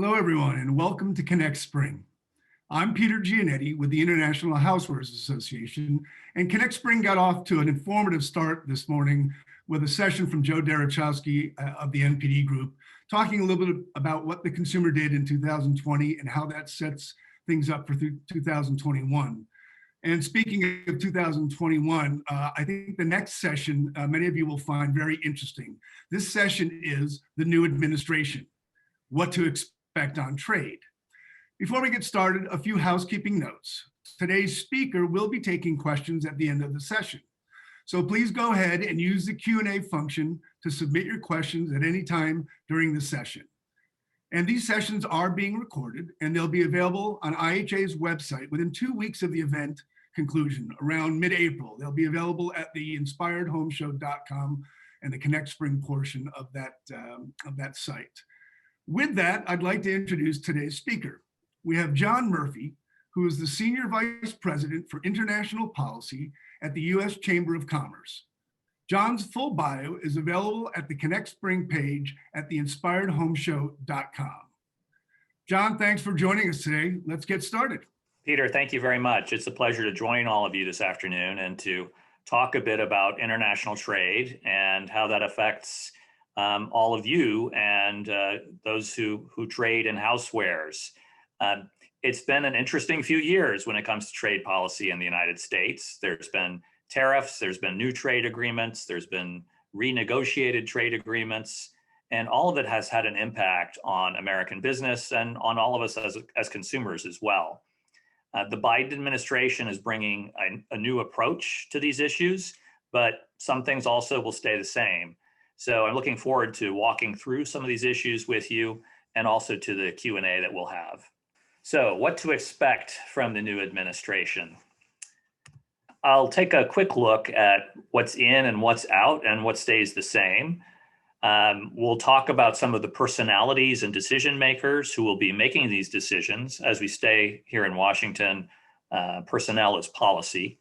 Hello, everyone, and welcome to Connect Spring. I'm Peter Giannetti with the International Housewares Association, and Connect Spring got off to an informative start this morning with a session from Joe Derechowski of the NPD Group, talking a little bit about what the consumer did in 2020 and how that sets things up for 2021. And speaking of 2021, I think the next session, many of you will find very interesting. This session is the new administration, what to expect on trade. Before we get started, a few housekeeping notes. Today's speaker will be taking questions at the end of the session. So please go ahead and use the Q&A function to submit your questions at any time during the session. And these sessions are being recorded and they'll be available on IHA's website within 2 weeks of the event conclusion, around mid-April. They'll be available at the inspiredhomeshow.com and the Connect Spring portion of that site. With that, I'd like to introduce today's speaker. We have John Murphy, who is the Senior Vice President for International Policy at the U.S. Chamber of Commerce. John's full bio is available at the Connect Spring page at theinspiredhomeshow.com. John, thanks for joining us today. Let's get started. Peter, thank you very much. It's a pleasure to join all of you this afternoon and to talk a bit about international trade and how that affects all of you and those who trade in housewares. It's been an interesting few years when it comes to trade policy in the United States. There's been tariffs, there's been new trade agreements, there's been renegotiated trade agreements, and all of it has had an impact on American business and on all of us as consumers as well. The Biden administration is bringing a new approach to these issues, but some things also will stay the same. So I'm looking forward to walking through some of these issues with you and also to the Q&A that we'll have. So what to expect from the new administration? I'll take a quick look at what's in and what's out and what stays the same. We'll talk about some of the personalities and decision makers who will be making these decisions. As we stay here in Washington, personnel is policy.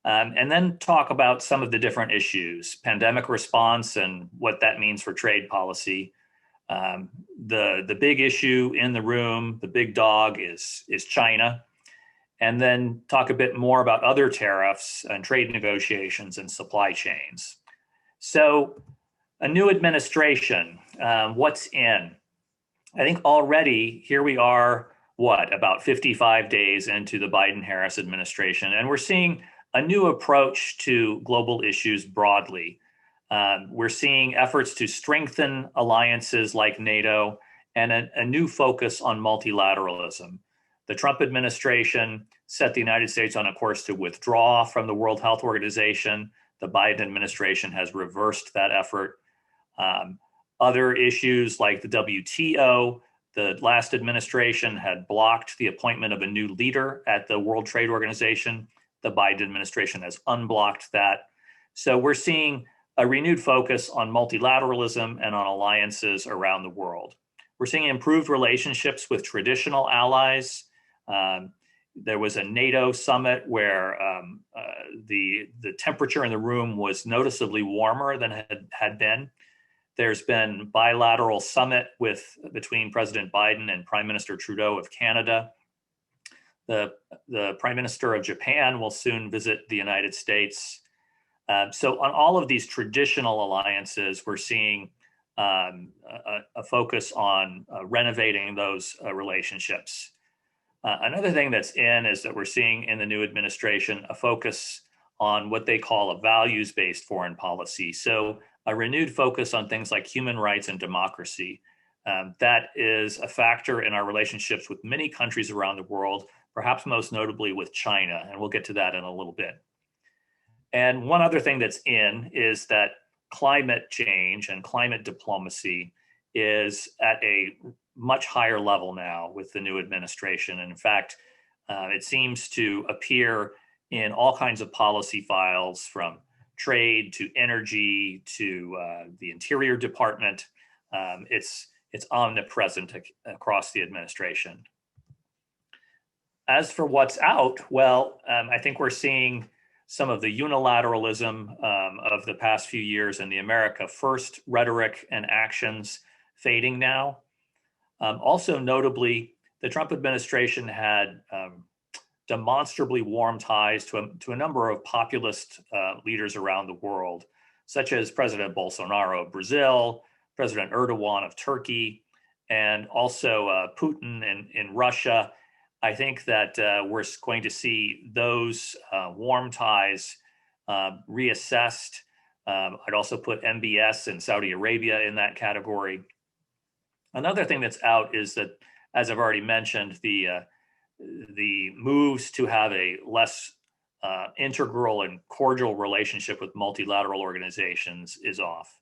And then talk about some of the different issues, pandemic response and what that means for trade policy. The big issue in the room, the big dog is China. And then talk a bit more about other tariffs and trade negotiations and supply chains. So a new administration, what's in? I think already here we are, about 55 days into the Biden-Harris administration, and we're seeing a new approach to global issues broadly. We're seeing efforts to strengthen alliances like NATO and a new focus on multilateralism. The Trump administration set the United States on a course to withdraw from the World Health Organization. The Biden administration has reversed that effort. Other issues like the WTO, the last administration had blocked the appointment of a new leader at the World Trade Organization. The Biden administration has unblocked that. So we're seeing a renewed focus on multilateralism and on alliances around the world. We're seeing improved relationships with traditional allies. There was a NATO summit where the temperature in the room was noticeably warmer than had been. There's been bilateral summit between President Biden and Prime Minister Trudeau of Canada. The Prime Minister of Japan will soon visit the United States. So on all of these traditional alliances, we're seeing a focus on renovating those relationships. Another thing that's in is that we're seeing in the new administration a focus on what they call a values-based foreign policy. So a renewed focus on things like human rights and democracy. That is a factor in our relationships with many countries around the world, perhaps most notably with China, and we'll get to that in a little bit. And one other thing that's in is that climate change and climate diplomacy is at a much higher level now with the new administration. And in fact, it seems to appear in all kinds of policy files, from trade to energy to the Interior Department. It's omnipresent across the administration. As for what's out, well, I think we're seeing some of the unilateralism of the past few years in the America First rhetoric and actions fading now. Also notably, the Trump administration had demonstrably warm ties to a number of populist leaders around the world, such as President Bolsonaro of Brazil, President Erdogan of Turkey, and also Putin in Russia. I think that we're going to see those warm ties reassessed. I'd also put MBS and Saudi Arabia in that category. Another thing that's out is that, as I've already mentioned, the moves to have a less integral and cordial relationship with multilateral organizations is off.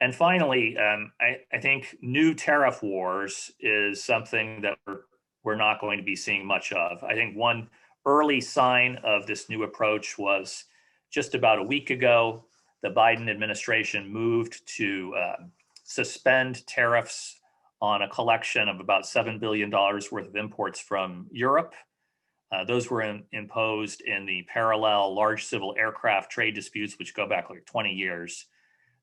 And finally, I think new tariff wars is something that we're not going to be seeing much of. I think one early sign of this new approach was just about a week ago, the Biden administration moved to suspend tariffs on a collection of about $7 billion worth of imports from Europe. Those were imposed in the parallel large civil aircraft trade disputes, which go back like 20 years.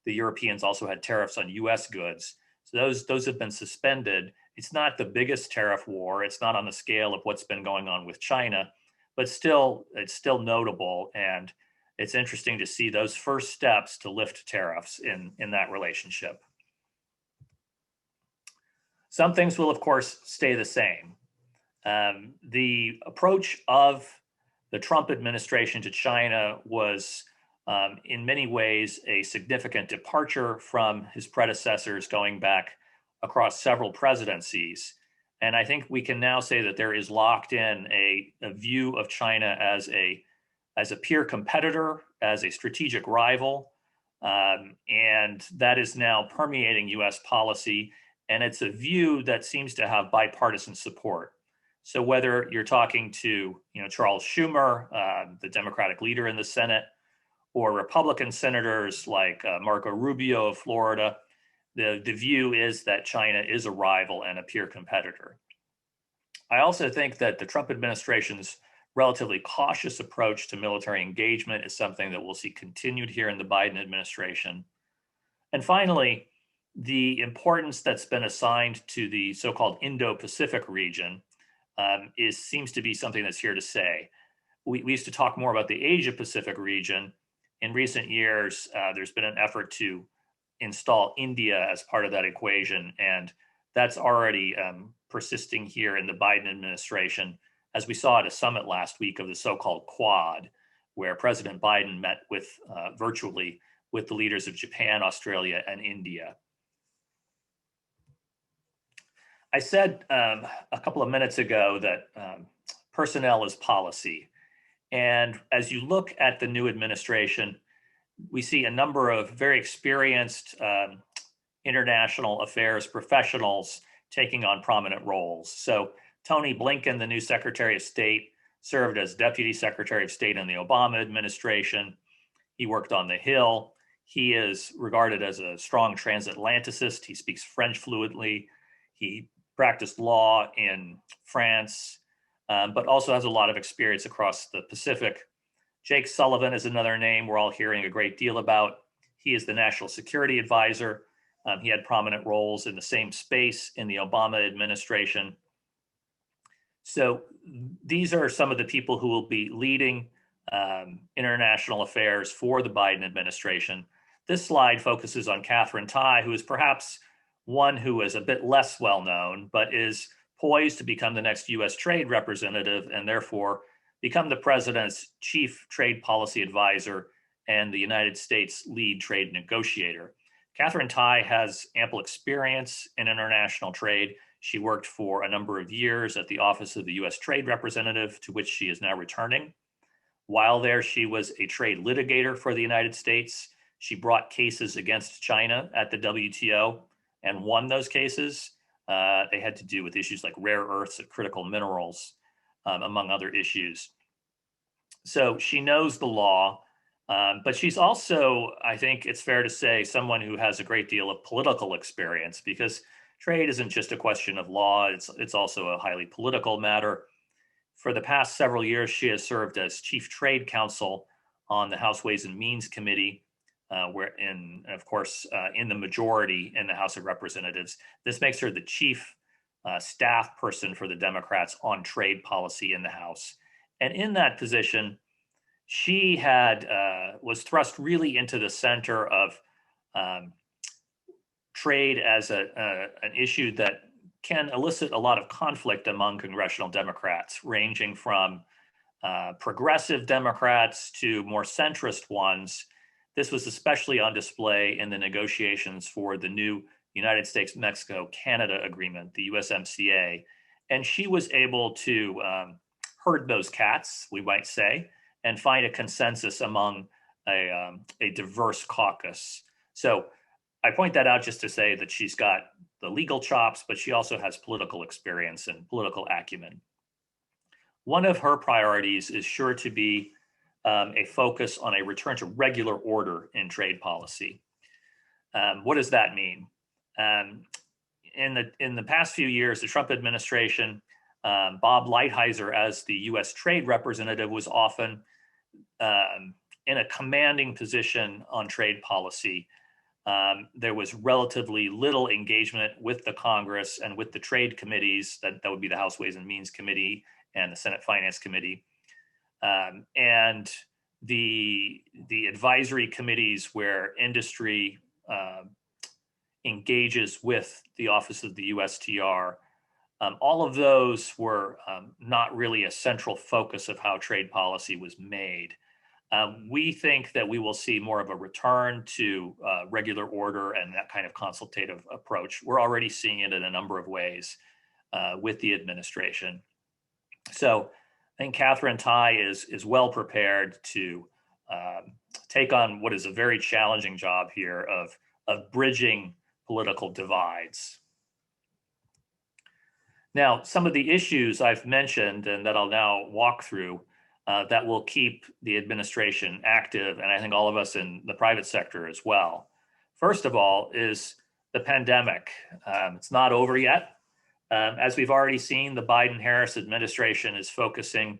The Europeans also had tariffs on US goods. So those have been suspended. It's not the biggest tariff war. It's not on the scale of what's been going on with China, but still, it's still notable. And it's interesting to see those first steps to lift tariffs in that relationship. Some things will, of course, stay the same. The approach of the Trump administration to China was, in many ways, a significant departure from his predecessors going back across several presidencies. And I think we can now say that there is locked in a view of China as a peer competitor, as a strategic rival. And that is now permeating US policy. And it's a view that seems to have bipartisan support. So whether you're talking to Charles Schumer, the Democratic leader in the Senate, or Republican senators like Marco Rubio of Florida, the view is that China is a rival and a peer competitor. I also think that the Trump administration's relatively cautious approach to military engagement is something that we'll see continued here in the Biden administration. And finally, the importance that's been assigned to the so-called Indo-Pacific region seems to be something that's here to stay. We used to talk more about the Asia-Pacific region. In recent years, there's been an effort to install India as part of that equation, and that's already persisting here in the Biden administration, as we saw at a summit last week of the so-called Quad, where President Biden met virtually with the leaders of Japan, Australia, and India. I said a couple of minutes ago that personnel is policy. And as you look at the new administration, we see a number of very experienced international affairs professionals taking on prominent roles. So Tony Blinken, the new Secretary of State, served as Deputy Secretary of State in the Obama administration. He worked on the Hill. He is regarded as a strong transatlanticist. He speaks French fluently. He practiced law in France, but also has a lot of experience across the Pacific. Jake Sullivan is another name we're all hearing a great deal about. He is the National Security Advisor. He had prominent roles in the same space in the Obama administration. So these are some of the people who will be leading international affairs for the Biden administration. This slide focuses on Katherine Tai, who is perhaps one who is a bit less well known, but is poised to become the next US trade representative and therefore become the president's chief trade policy advisor and the United States lead trade negotiator. Katherine Tai has ample experience in international trade. She worked for a number of years at the Office of the US Trade Representative, to which she is now returning. While there, she was a trade litigator for the United States. She brought cases against China at the WTO and won those cases. They had to do with issues like rare earths and critical minerals, among other issues. So she knows the law, but she's also, I think it's fair to say, someone who has a great deal of political experience, because trade isn't just a question of law, it's also a highly political matter. For the past several years, she has served as chief trade counsel on the House Ways and Means Committee, in the majority in the House of Representatives. This makes her the chief staff person for the Democrats on trade policy in the House. And in that position, she was thrust really into the center of trade as an issue that can elicit a lot of conflict among congressional Democrats, ranging from progressive Democrats to more centrist ones. This was especially on display in the negotiations for the new United States-Mexico-Canada agreement, the USMCA. And she was able to herd those cats, we might say, and find a consensus among a diverse caucus. So I point that out just to say that she's got the legal chops, but she also has political experience and political acumen. One of her priorities is sure to be a focus on a return to regular order in trade policy. What does that mean? In the past few years, the Trump administration, Bob Lighthizer, as the U.S. trade representative, was often in a commanding position on trade policy. There was relatively little engagement with the Congress and with the trade committees, that would be the House Ways and Means Committee and the Senate Finance Committee. And the advisory committees where industry engages with the Office of the USTR, all of those were not really a central focus of how trade policy was made. We think that we will see more of a return to regular order and that kind of consultative approach. We're already seeing it in a number of ways with the administration. So I think Katherine Tai is well prepared to take on what is a very challenging job here of bridging political divides. Now, some of the issues I've mentioned and that I'll now walk through that will keep the administration active, and I think all of us in the private sector as well. First of all is the pandemic. It's not over yet. As we've already seen, the Biden-Harris administration is focusing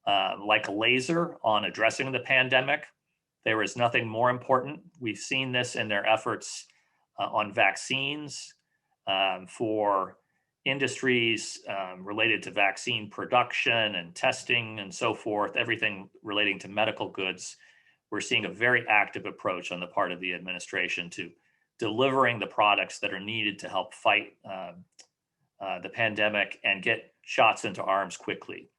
like a laser on addressing the pandemic. There is nothing more important. We've seen this in their efforts on vaccines for industries related to vaccine production and testing and so forth, everything relating to medical goods. We're seeing a very active approach on the part of the administration to delivering the products that are needed to help fight the pandemic and get shots into arms quickly.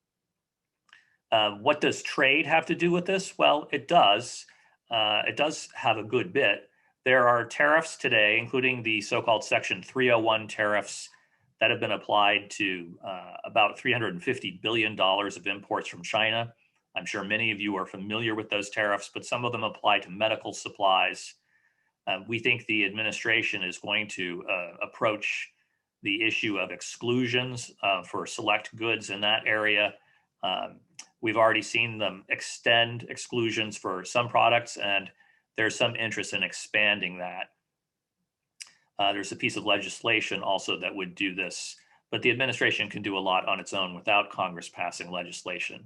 What does trade have to do with this? Well, it does. It does have a good bit. There are tariffs today, including the so-called Section 301 tariffs that have been applied to about $350 billion of imports from China. I'm sure many of you are familiar with those tariffs, but some of them apply to medical supplies. We think the administration is going to approach the issue of exclusions for select goods in that area. We've already seen them extend exclusions for some products, and there's some interest in expanding that. There's a piece of legislation also that would do this, but the administration can do a lot on its own without Congress passing legislation.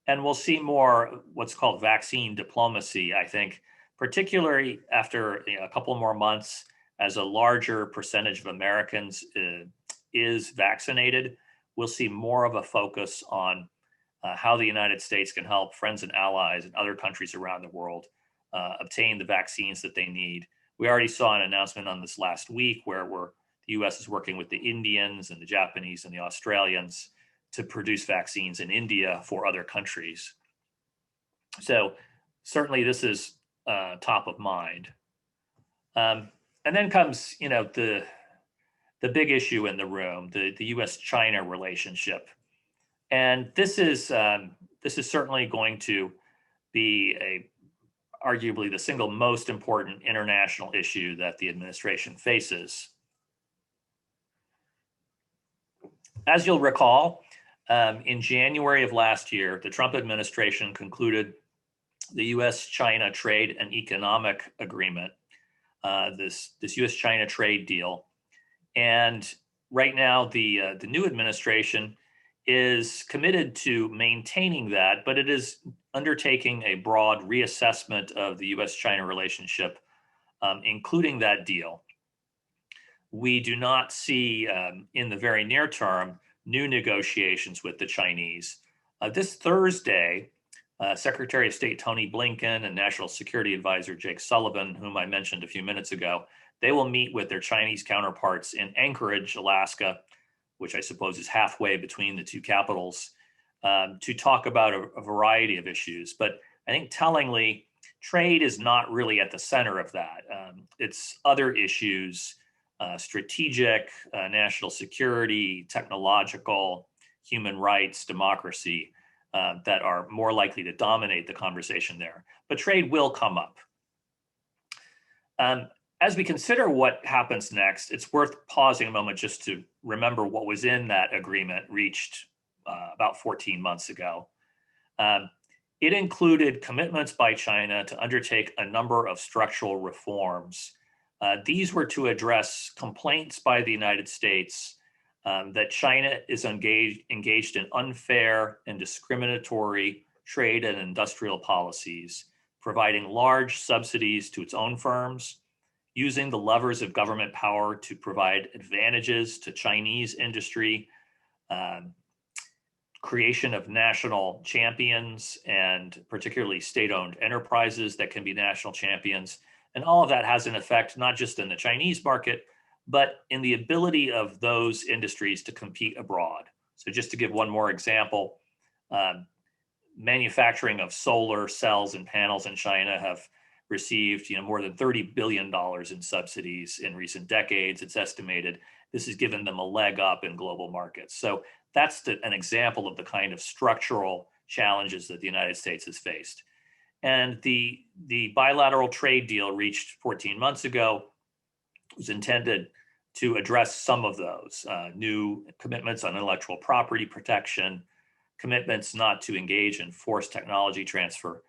And we'll see more what's called vaccine diplomacy, I think, particularly after a couple more months as a larger percentage of Americans is vaccinated. We'll see more of a focus on how the United States can help friends and allies and other countries around the world obtain the vaccines that they need. We already saw an announcement on this last week where the U.S. is working with the Indians and the Japanese and the Australians to produce vaccines in India for other countries. So certainly this is top of mind. And then comes, the big issue in the room, the U.S.-China relationship. And this is certainly going to be arguably the single most important international issue that the administration faces. As you'll recall, in January of last year, the Trump administration concluded the U.S.-China trade and economic agreement, this U.S.-China trade deal. And right now, the new administration is committed to maintaining that, but it is undertaking a broad reassessment of the U.S.-China relationship, including that deal. we do not see in the very near term new negotiations with the Chinese. This Thursday, Secretary of State Tony Blinken and National Security Advisor Jake Sullivan, whom I mentioned a few minutes ago, they will meet with their Chinese counterparts in Anchorage, Alaska, which I suppose is halfway between the two capitals, to talk about a variety of issues. But I think tellingly, trade is not really at the center of that. It's other issues, strategic, national security, technological, human rights, democracy, that are more likely to dominate the conversation there. But trade will come up. As we consider what happens next, it's worth pausing a moment just to remember what was in that agreement reached about 14 months ago. It included commitments by China to undertake a number of structural reforms. These were to address complaints by the United States that China is engaged in unfair and discriminatory trade and industrial policies, providing large subsidies to its own firms, using the levers of government power to provide advantages to Chinese industry, creation of national champions, and particularly state-owned enterprises that can be national champions. And all of that has an effect, not just in the Chinese market, but in the ability of those industries to compete abroad. So just to give one more example, manufacturing of solar cells and panels in China have received more than $30 billion in subsidies in recent decades. It's estimated this has given them a leg up in global markets. So that's an example of the kind of structural challenges that the United States has faced. And the bilateral trade deal reached 14 months ago was intended to address some of those new commitments on intellectual property protection, commitments not to engage in forced technology transfer.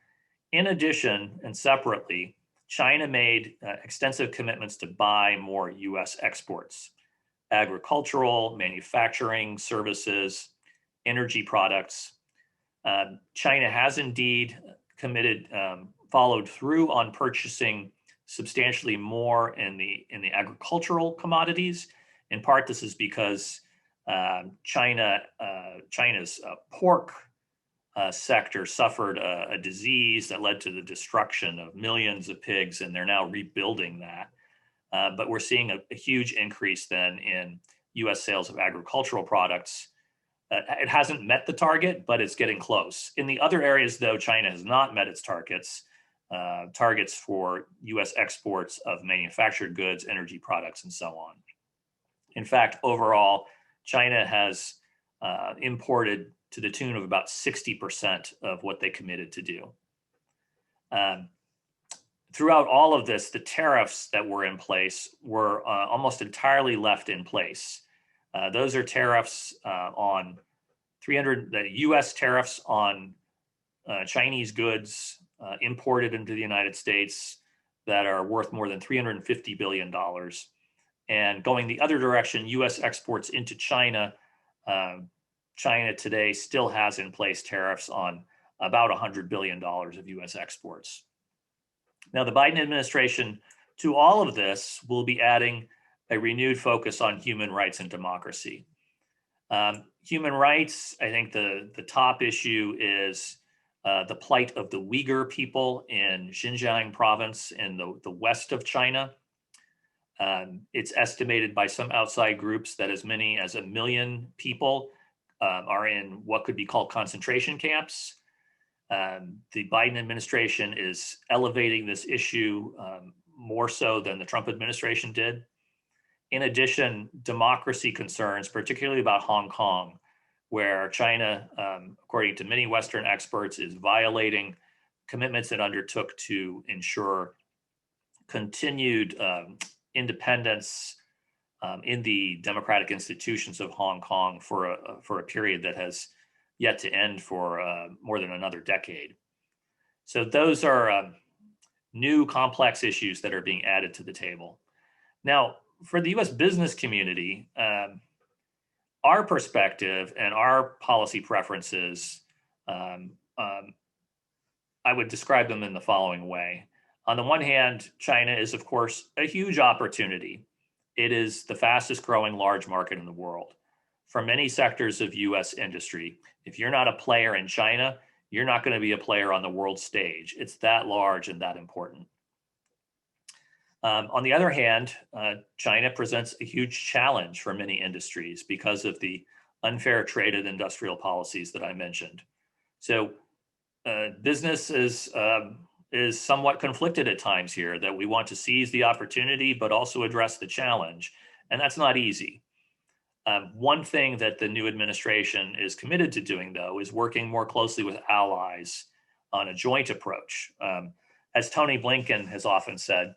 In addition, and separately, China made extensive commitments to buy more US exports, agricultural, manufacturing, services, energy products. China has indeed committed, followed through on purchasing substantially more in the agricultural commodities. In part, this is because China's pork sector suffered a disease that led to the destruction of millions of pigs, and they're now rebuilding that. But we're seeing a huge increase then in US sales of agricultural products. It hasn't met the target, but it's getting close. In the other areas, though, China has not met its targets for US exports of manufactured goods, energy products, and so on. In fact, overall, China has imported to the tune of about 60% of what they committed to do. Throughout all of this, the tariffs that were in place were almost entirely left in place. Those are tariffs on the US tariffs on Chinese goods imported into the United States that are worth more than $350 billion. And going the other direction, US exports into China, China today still has in place tariffs on about $100 billion of US exports. Now, the Biden administration, to all of this, will be adding a renewed focus on human rights and democracy. Human rights, I think the top issue is the plight of the Uyghur people in Xinjiang province in the west of China. It's estimated by some outside groups that as many as 1 million people are in what could be called concentration camps. The Biden administration is elevating this issue more so than the Trump administration did. In addition, democracy concerns, particularly about Hong Kong, where China, according to many Western experts, is violating commitments it undertook to ensure continued independence in the democratic institutions of Hong Kong for a period that has yet to end for more than another decade. So those are new complex issues that are being added to the table. Now, for the US business community, our perspective and our policy preferences, I would describe them in the following way. On the one hand, China is, of course, a huge opportunity It is the fastest growing large market in the world. For many sectors of US industry, if you're not a player in China, you're not going to be a player on the world stage. It's that large and that important. On the other hand, China presents a huge challenge for many industries because of the unfair trade and industrial policies that I mentioned. So business is somewhat conflicted at times here, that we want to seize the opportunity, but also address the challenge. And that's not easy. One thing that the new administration is committed to doing, though, is working more closely with allies on a joint approach. As Tony Blinken has often said,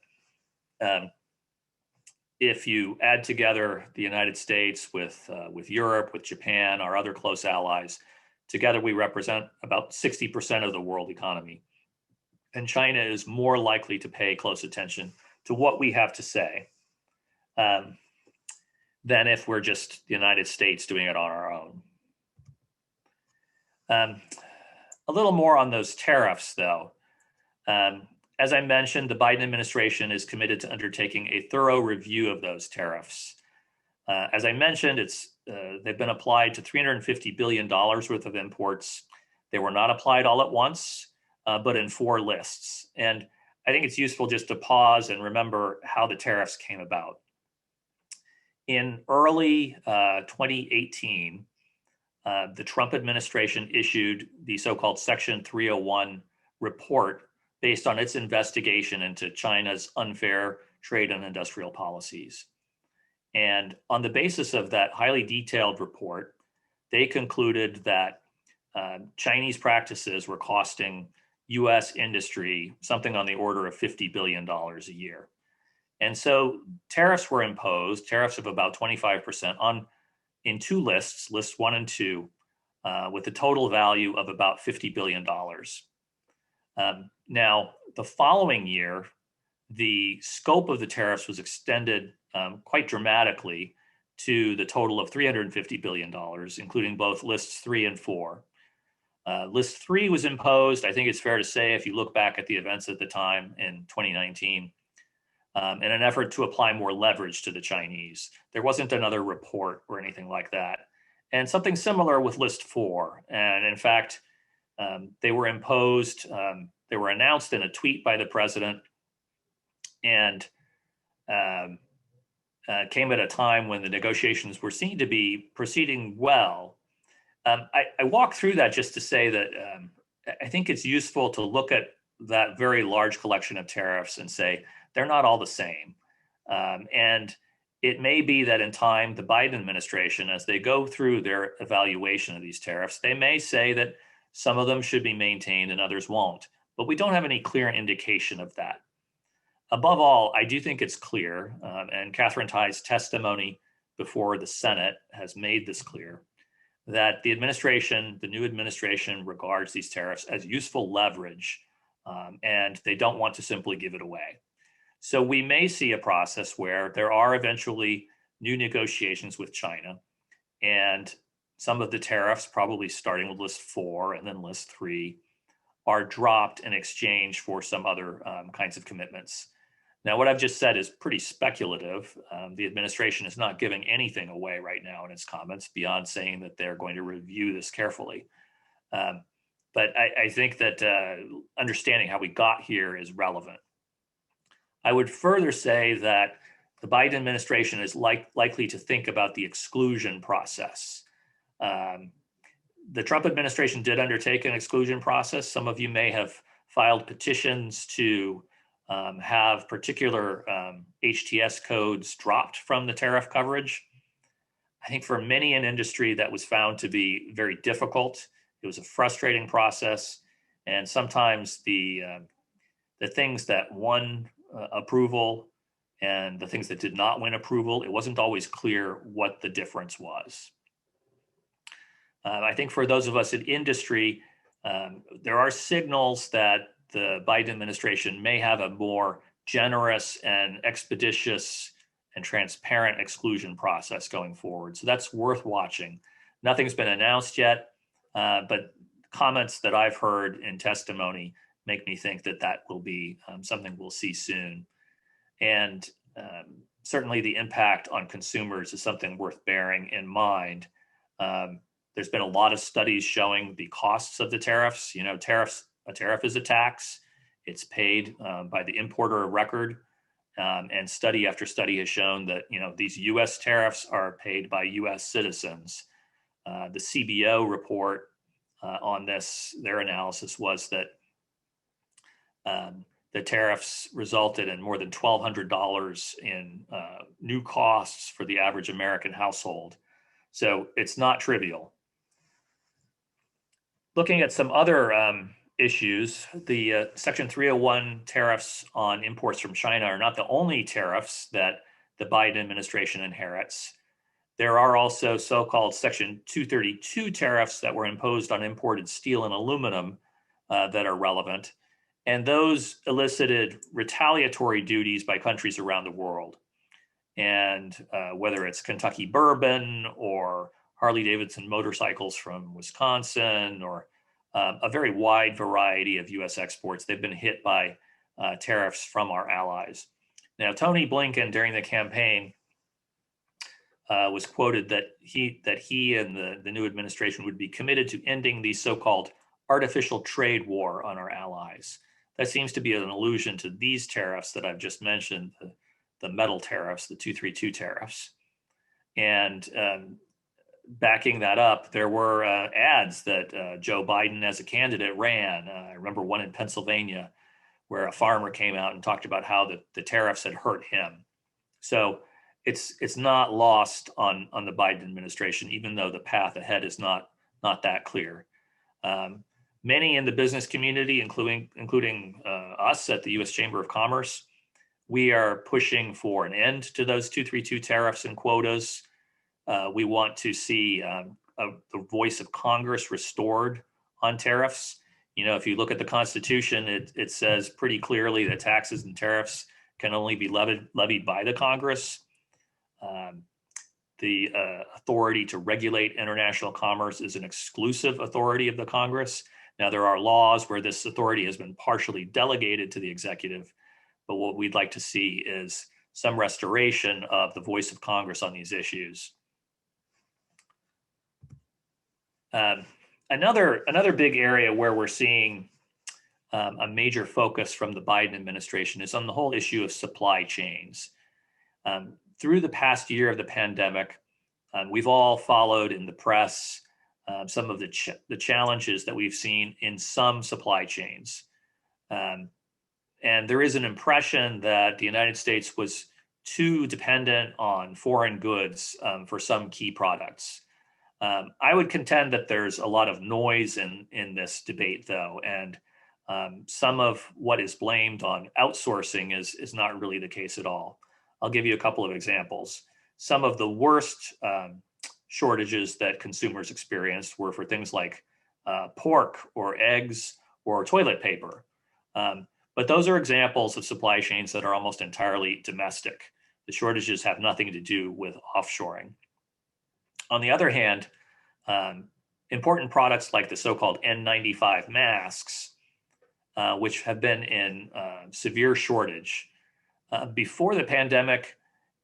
if you add together the United States with Europe, with Japan, our other close allies, together we represent about 60% of the world economy. And China is more likely to pay close attention to what we have to say than if we're just the United States doing it on our own. A little more on those tariffs, though. As I mentioned, the Biden administration is committed to undertaking a thorough review of those tariffs. As I mentioned, they've been applied to $350 billion worth of imports. They were not applied all at once, but in 4 lists. And I think it's useful just to pause and remember how the tariffs came about. In early 2018, the Trump administration issued the so-called Section 301 report based on its investigation into China's unfair trade and industrial policies. And on the basis of that highly detailed report, they concluded that Chinese practices were costing US industry something on the order of $50 billion a year. And so tariffs were imposed, tariffs of about 25% in 2 lists, lists 1 and 2, with a total value of about $50 billion. Now, the following year, the scope of the tariffs was extended quite dramatically to the total of $350 billion, including both lists 3 and 4. List 3 was imposed, I think it's fair to say, if you look back at the events at the time in 2019, in an effort to apply more leverage to the Chinese. There wasn't another report or anything like that. And something similar with list 4. And in fact, they were imposed, they were announced in a tweet by the president, and came at a time when the negotiations were seen to be proceeding well. I walk through that just to say that I think it's useful to look at that very large collection of tariffs and say, they're not all the same. And it may be that in time, the Biden administration, as they go through their evaluation of these tariffs, they may say that some of them should be maintained and others won't. But we don't have any clear indication of that. Above all, I do think it's clear, and Katherine Tai's testimony before the Senate has made this clear, that the administration, the new administration, regards these tariffs as useful leverage, and they don't want to simply give it away. So we may see a process where there are eventually new negotiations with China, and some of the tariffs, probably starting with list 4 and then list 3, are dropped in exchange for some other kinds of commitments. Now, what I've just said is pretty speculative. The administration is not giving anything away right now in its comments beyond saying that they're going to review this carefully. But I think that understanding how we got here is relevant. I would further say that the Biden administration is likely to think about the exclusion process. The Trump administration did undertake an exclusion process. Some of you may have filed petitions to have particular HTS codes dropped from the tariff coverage. I think for many in industry that was found to be very difficult. It was a frustrating process, and sometimes the things that won approval and the things that did not win approval, it wasn't always clear what the difference was. I think for those of us in industry, there are signals that the Biden administration may have a more generous and expeditious and transparent exclusion process going forward. So that's worth watching. Nothing's been announced yet, but comments that I've heard in testimony make me think that that will be something we'll see soon. And certainly the impact on consumers is something worth bearing in mind. There's been a lot of studies showing the costs of the tariffs. You know, a tariff is a tax. It's paid by the importer of record. And study after study has shown that, you know, these US tariffs are paid by US citizens. The CBO report on this, their analysis was that the tariffs resulted in more than $1,200 in new costs for the average American household. So it's not trivial. Looking at some other issues, the Section 301 tariffs on imports from China are not the only tariffs that the Biden administration inherits. There are also so-called Section 232 tariffs that were imposed on imported steel and aluminum that are relevant. And those elicited retaliatory duties by countries around the world. And whether it's Kentucky bourbon or Harley Davidson motorcycles from Wisconsin or a very wide variety of US exports, they've been hit by tariffs from our allies. Now, Tony Blinken during the campaign was quoted that he and the new administration would be committed to ending the so-called artificial trade war on our allies. That seems to be an allusion to these tariffs that I've just mentioned, the metal tariffs, the 232 tariffs. And backing that up, there were ads that Joe Biden as a candidate ran. I remember one in Pennsylvania where a farmer came out and talked about how the tariffs had hurt him. So it's not lost on the Biden administration, even though the path ahead is not that clear. Many in the business community, including us at the U.S. Chamber of Commerce, we are pushing for an end to those 232 tariffs and quotas. We want to see the voice of Congress restored on tariffs. You know, if you look at the Constitution, it says pretty clearly that taxes and tariffs can only be levied by the Congress. The authority to regulate international commerce is an exclusive authority of the Congress. Now, there are laws where this authority has been partially delegated to the executive, but what we'd like to see is some restoration of the voice of Congress on these issues. Another big area where we're seeing a major focus from the Biden administration is on the whole issue of supply chains. Through the past year of the pandemic, we've all followed in the press some of the challenges that we've seen in some supply chains. And there is an impression that the United States was too dependent on foreign goods for some key products. I would contend that there's a lot of noise in this debate, though, and some of what is blamed on outsourcing is not really the case at all. I'll give you a couple of examples. Some of the worst shortages that consumers experienced were for things like pork or eggs or toilet paper. But those are examples of supply chains that are almost entirely domestic. The shortages have nothing to do with offshoring. On the other hand, important products like the so-called N95 masks, which have been in severe shortage. Before the pandemic,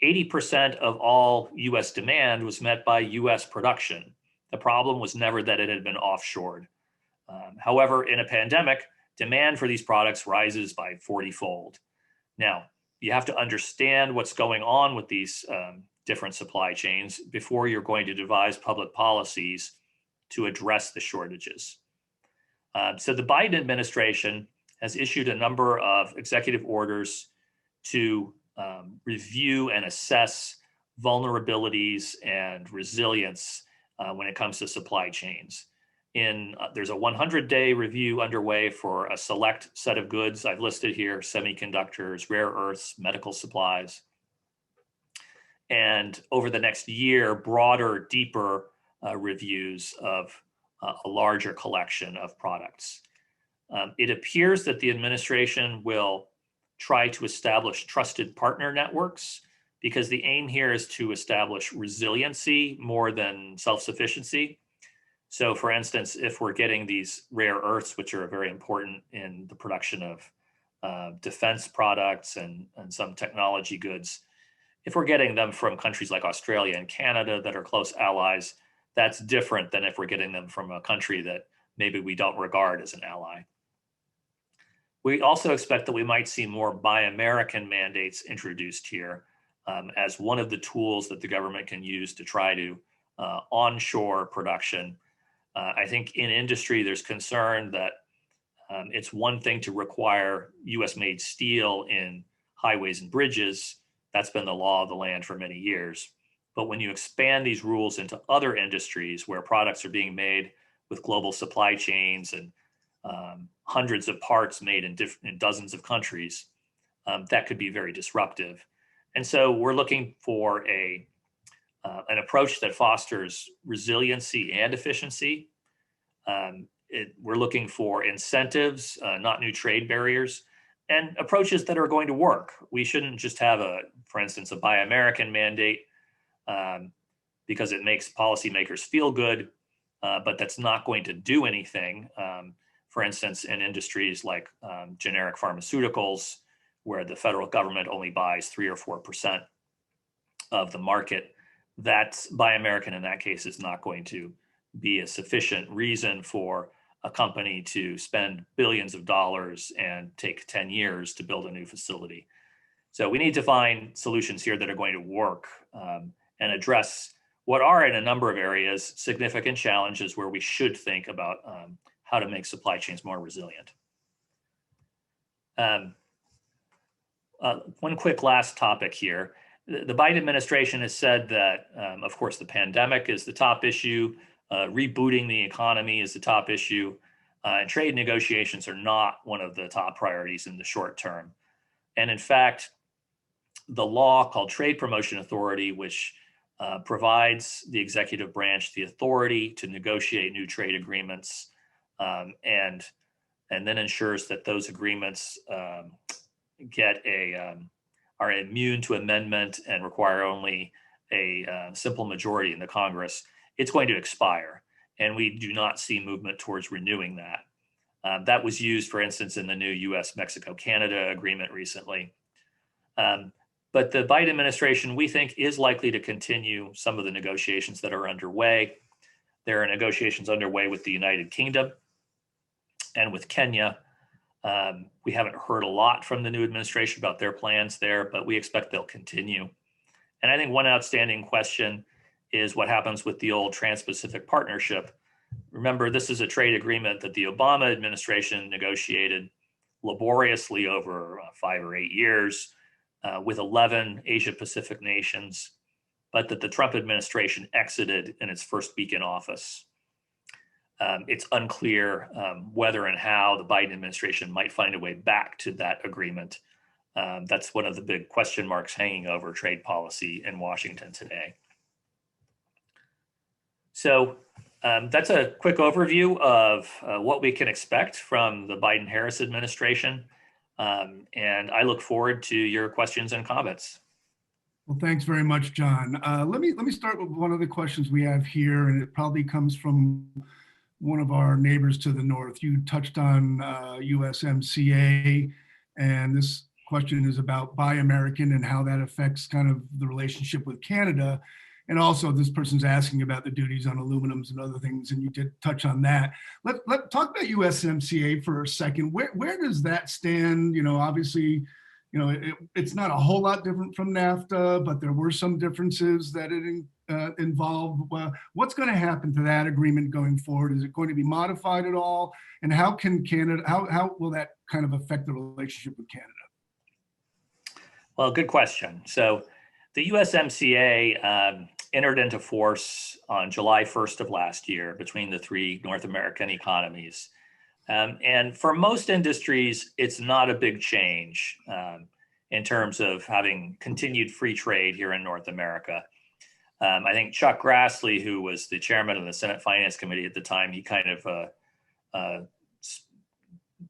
80% of all US demand was met by US production. The problem was never that it had been offshored. However, in a pandemic, demand for these products rises by 40-fold. Now, you have to understand what's going on with these different supply chains before you're going to devise public policies to address the shortages. So the Biden administration has issued a number of executive orders to review and assess vulnerabilities and resilience when it comes to supply chains. There's a 100-day review underway for a select set of goods I've listed here: semiconductors, rare earths, medical supplies. And over the next year, broader, deeper reviews of a larger collection of products. It appears that the administration will try to establish trusted partner networks, because the aim here is to establish resiliency more than self-sufficiency. So for instance, if we're getting these rare earths, which are very important in the production of defense products and some technology goods, If we're getting them from countries like Australia and Canada that are close allies, that's different than if we're getting them from a country that maybe we don't regard as an ally. We also expect that we might see more Buy American mandates introduced here as one of the tools that the government can use to try to onshore production. I think in industry, there's concern that it's one thing to require US made steel in highways and bridges. That's been the law of the land for many years. But when you expand these rules into other industries where products are being made with global supply chains and hundreds of parts made in dozens of countries, that could be very disruptive. And so we're looking for an approach that fosters resiliency and efficiency. We're looking for incentives, not new trade barriers, and approaches that are going to work. We shouldn't just have for instance, a Buy American mandate because it makes policymakers feel good, but that's not going to do anything. For instance, in industries like generic pharmaceuticals, where the federal government only buys 3 or 4% of the market, that's Buy American in that case is not going to be a sufficient reason for a company to spend billions of dollars and take 10 years to build a new facility. So we need to find solutions here that are going to work and address what are in a number of areas significant challenges where we should think about how to make supply chains more resilient. One quick last topic here. The Biden administration has said that, of course, the pandemic is the top issue, rebooting the economy is the top issue, and trade negotiations are not one of the top priorities in the short term. And in fact, the law called Trade Promotion Authority, which provides the executive branch the authority to negotiate new trade agreements and then ensures that those agreements are immune to amendment and require only a simple majority in the Congress, it's going to expire. And we do not see movement towards renewing that. That was used, for instance, in the new US-Mexico-Canada agreement recently. But the Biden administration, we think, is likely to continue some of the negotiations that are underway. There are negotiations underway with the United Kingdom and with Kenya. We haven't heard a lot from the new administration about their plans there, but we expect they'll continue. And I think one outstanding question is what happens with the old Trans-Pacific Partnership. Remember, this is a trade agreement that the Obama administration negotiated laboriously over 5 or 8 years with 11 Asia-Pacific nations, but that the Trump administration exited in its first week in office. It's unclear whether and how the Biden administration might find a way back to that agreement. That's one of the big question marks hanging over trade policy in Washington today. So that's a quick overview of what we can expect from the Biden-Harris administration. And I look forward to your questions and comments. Well, thanks very much, John. Let me start with one of the questions we have here, and it probably comes from one of our neighbors to the north. You touched on USMCA, and this question is about Buy American and how that affects kind of the relationship with Canada. And also this person's asking about the duties on aluminums and other things, and you did touch on that. Let's talk about USMCA for a second. Where does that stand? You know, obviously, you know, it's not a whole lot different from NAFTA, but there were some differences that it involved. What's going to happen to that agreement going forward? Is it going to be modified at all? And how can Canada, how will that kind of affect the relationship with Canada? Well, good question. So the USMCA entered into force on July 1st of last year between the three North American economies. And for most industries, it's not a big change in terms of having continued free trade here in North America. I think Chuck Grassley, who was the chairman of the Senate Finance Committee at the time, he kind of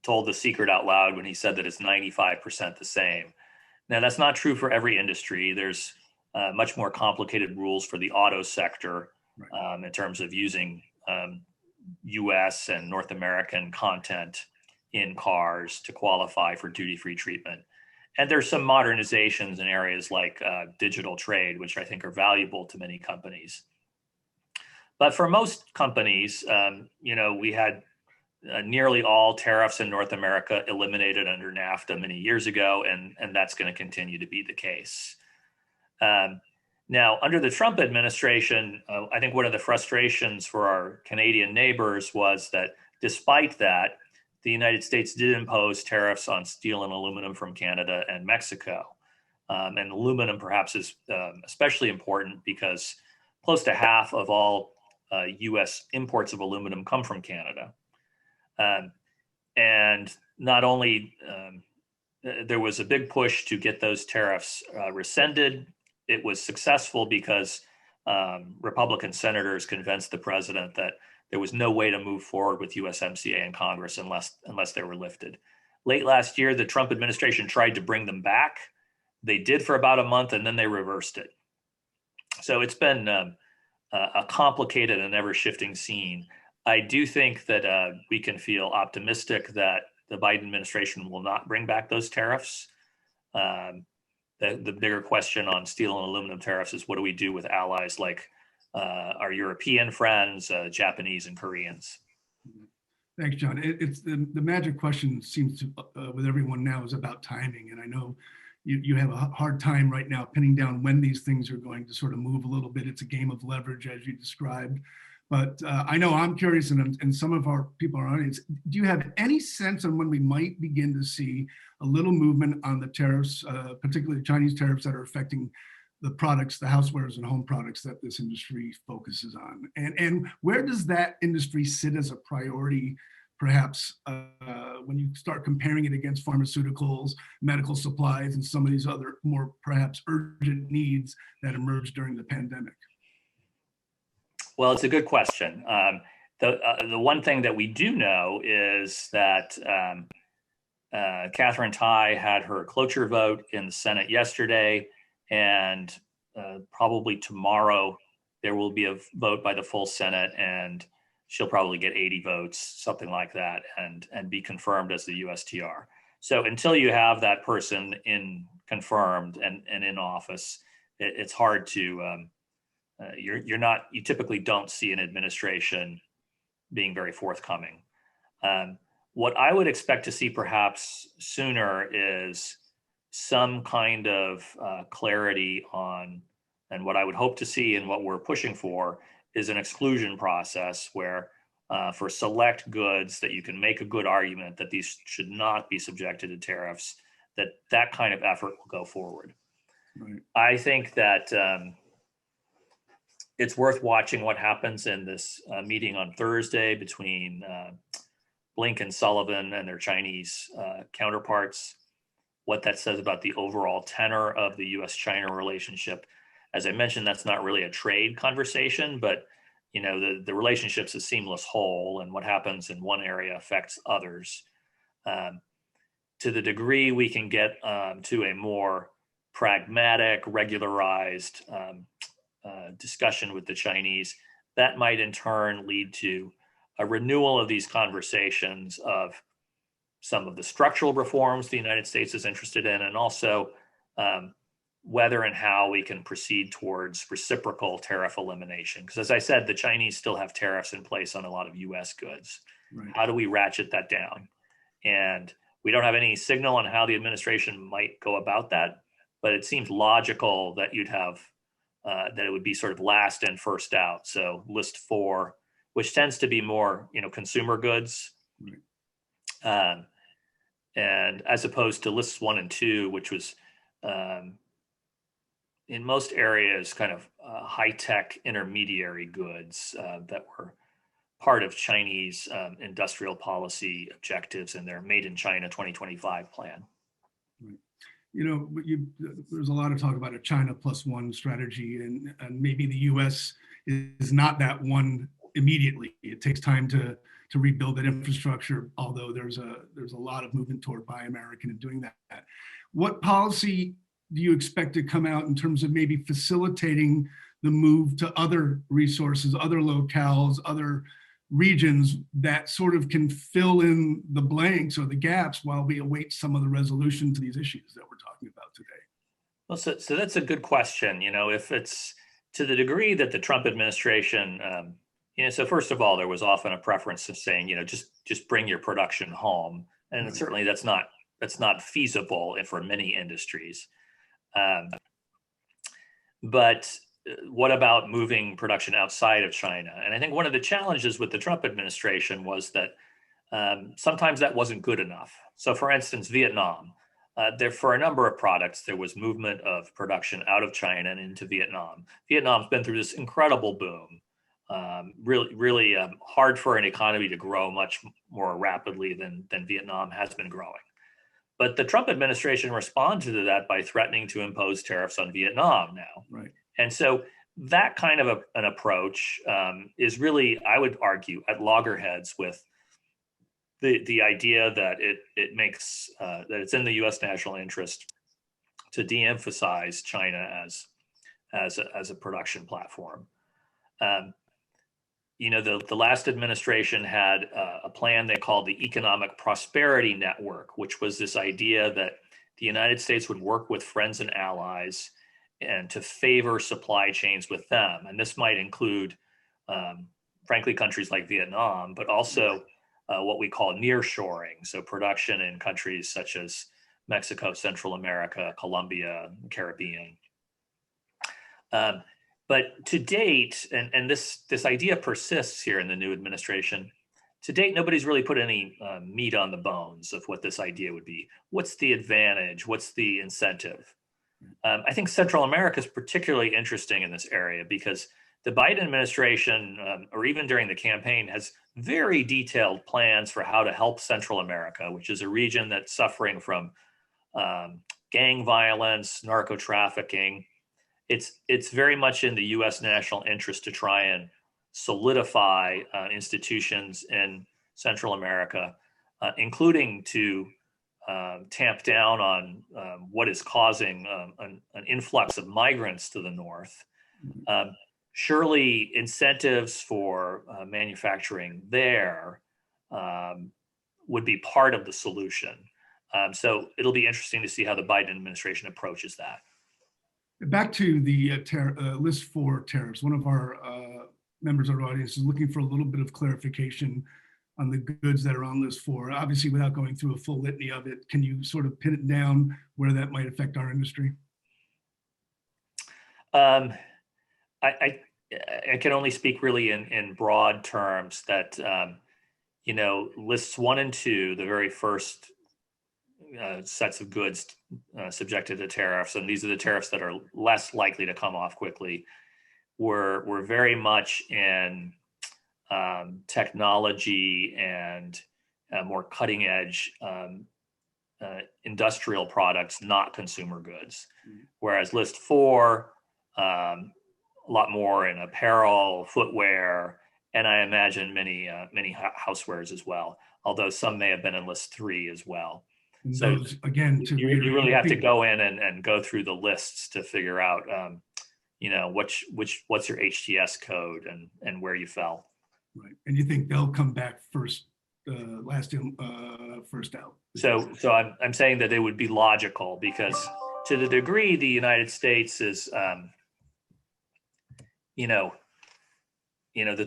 told the secret out loud when he said that it's 95% the same. Now, that's not true for every industry. There's much more complicated rules for the auto sector in terms of using US and North American content in cars to qualify for duty-free treatment. And there's some modernizations in areas like digital trade, which I think are valuable to many companies. But for most companies, we had nearly all tariffs in North America eliminated under NAFTA many years ago, and that's going to continue to be the case. Now, under the Trump administration, I think one of the frustrations for our Canadian neighbors was that despite that, the United States did impose tariffs on steel and aluminum from Canada and Mexico. And aluminum perhaps is especially important because close to half of all US imports of aluminum come from Canada. And not only there was a big push to get those tariffs rescinded, it was successful because Republican senators convinced the president that there was no way to move forward with USMCA in Congress unless they were lifted. Late last year, the Trump administration tried to bring them back. They did for about a month, and then they reversed it. So it's been a complicated and ever-shifting scene. I do think that we can feel optimistic that the Biden administration will not bring back those tariffs. The bigger question on steel and aluminum tariffs is what do we do with allies like our European friends, Japanese and Koreans? Thanks, John. It's the magic question seems to, with everyone now, is about timing. And I know you have a hard time right now pinning down when these things are going to sort of move a little bit. It's a game of leverage, as you described. But I know I'm curious, and some of our people in our audience, do you have any sense on when we might begin to see a little movement on the tariffs, particularly Chinese tariffs that are affecting the products, the housewares and home products that this industry focuses on? And where does that industry sit as a priority, perhaps, when you start comparing it against pharmaceuticals, medical supplies, and some of these other more perhaps urgent needs that emerged during the pandemic? Well, it's a good question. The one thing that we do know is that Katherine Tai had her cloture vote in the Senate yesterday, and probably tomorrow there will be a vote by the full Senate, and she'll probably get 80 votes, something like that, and be confirmed as the USTR. So until you have that person confirmed and in office, it's hard to. You typically don't see an administration being very forthcoming. What I would expect to see perhaps sooner is some kind of clarity on, and what I would hope to see and what we're pushing for is an exclusion process where for select goods that you can make a good argument that these should not be subjected to tariffs, that kind of effort will go forward. Right. I think that it's worth watching what happens in this meeting on Thursday between Blinken, Sullivan, and their Chinese counterparts, what that says about the overall tenor of the U.S.-China relationship. As I mentioned, that's not really a trade conversation, but the relationship's a seamless whole, and what happens in one area affects others. To the degree we can get to a more pragmatic, regularized discussion with the Chinese, that might in turn lead to a renewal of these conversations of some of the structural reforms the United States is interested in, and also whether and how we can proceed towards reciprocal tariff elimination. Because as I said, the Chinese still have tariffs in place on a lot of US goods. Right. How do we ratchet that down? And we don't have any signal on how the administration might go about that, but it seems logical that you'd have that it would be sort of last in, first out. So list 4, which tends to be more, consumer goods. Right. And as opposed to lists 1 and 2, which was in most areas kind of high-tech intermediary goods that were part of Chinese industrial policy objectives in their Made in China 2025 plan. Right. There's a lot of talk about a China plus one strategy, and maybe the U.S. is not that one immediately. It takes time to rebuild that infrastructure, although there's a lot of movement toward Buy American and doing that. What policy do you expect to come out in terms of maybe facilitating the move to other resources, other locales, other regions that sort of can fill in the blanks or the gaps while we await some of the resolution to these issues that we're talking Well, so that's a good question. If it's to the degree that the Trump administration, so first of all, there was often a preference to saying, just bring your production home, and Right. certainly that's not feasible for many industries. Um, but what about moving production outside of China? And I think one of the challenges with the Trump administration was that sometimes that wasn't good enough. So, for instance, Vietnam, there for a number of products, there was movement of production out of China and into Vietnam. Vietnam's been through this incredible boom. Really hard for an economy to grow much more rapidly than Vietnam has been growing. But the Trump administration responded to that by threatening to impose tariffs on Vietnam now. Right. And so that kind of an approach is really, I would argue, at loggerheads with the idea that it makes that it's in the U.S. national interest to de-emphasize China as a production platform. Um, the last administration had a plan they called the Economic Prosperity Network, which was this idea that the United States would work with friends and allies and to favor supply chains with them. And this might include, frankly, countries like Vietnam, but also what we call nearshoring, so production in countries such as Mexico, Central America, Colombia, Caribbean. But to date, and this idea persists here in the new administration, to date, nobody's really put any meat on the bones of what this idea would be. What's the advantage? What's the incentive? I think Central America is particularly interesting in this area because the Biden administration, or even during the campaign, has very detailed plans for how to help Central America, which is a region that's suffering from gang violence, narco trafficking. It's very much in the U.S. national interest to try and solidify institutions in Central America, including to tamp down on what is causing an influx of migrants to the north. Surely incentives for manufacturing there would be part of the solution. So it'll be interesting to see how the Biden administration approaches that. Back to the list 4 tariffs. One of our members of our audience is looking for a little bit of clarification on the goods that are on list 4. Obviously, without going through a full litany of it, can you sort of pin it down where that might affect our industry? I can only speak really in broad terms that, lists 1 and 2, the very first sets of goods subjected to tariffs, and these are the tariffs that are less likely to come off quickly, were very much in technology and more cutting edge industrial products, not consumer goods. Whereas list 4, a lot more in apparel, footwear, and I imagine many housewares as well, although some may have been in list 3 as well. And so those, again, you really have to go in and go through the lists to figure out, what's your HTS code and where you fell. Right, and you think they'll come back first, last in, first out? So I'm saying that it would be logical because to the degree the United States is, the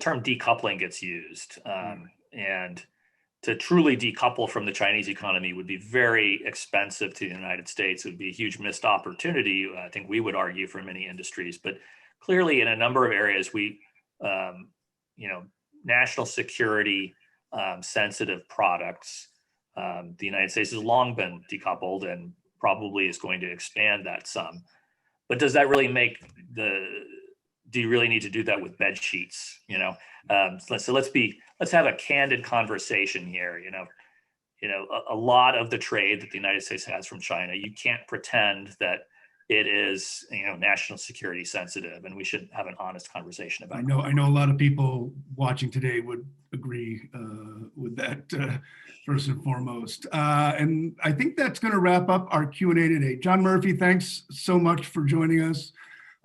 term decoupling gets used, and to truly decouple from the Chinese economy would be very expensive to the United States. It would be a huge missed opportunity, I think we would argue, for many industries. But clearly in a number of areas, national security sensitive products, the United States has long been decoupled and probably is going to expand that some. But does that really do you really need to do that with bed sheets? So let's have a candid conversation here. A lot of the trade that the United States has from China, you can't pretend that it is, national security sensitive, and we should have an honest conversation about it. I know a lot of people watching today would agree with that first and foremost. And I think that's going to wrap up our Q&A today. John Murphy, thanks so much for joining us.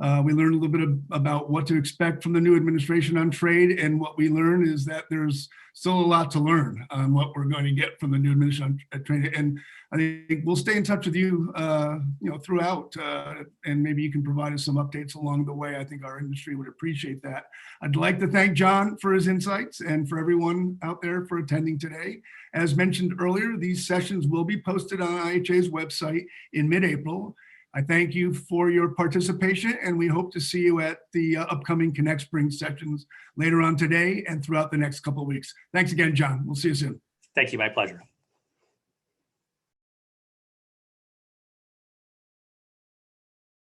We learned a little bit about what to expect from the new administration on trade, and what we learned is that there's still a lot to learn on what we're going to get from the new administration on trade. And I think we'll stay in touch with you, throughout, and maybe you can provide us some updates along the way. I think our industry would appreciate that. I'd like to thank John for his insights, and for everyone out there for attending today. As mentioned earlier, these sessions will be posted on IHA's website in mid-April. I thank you for your participation, and we hope to see you at the upcoming Connect Spring sessions later on today and throughout the next couple of weeks. Thanks again, John. We'll see you soon. Thank you. My pleasure.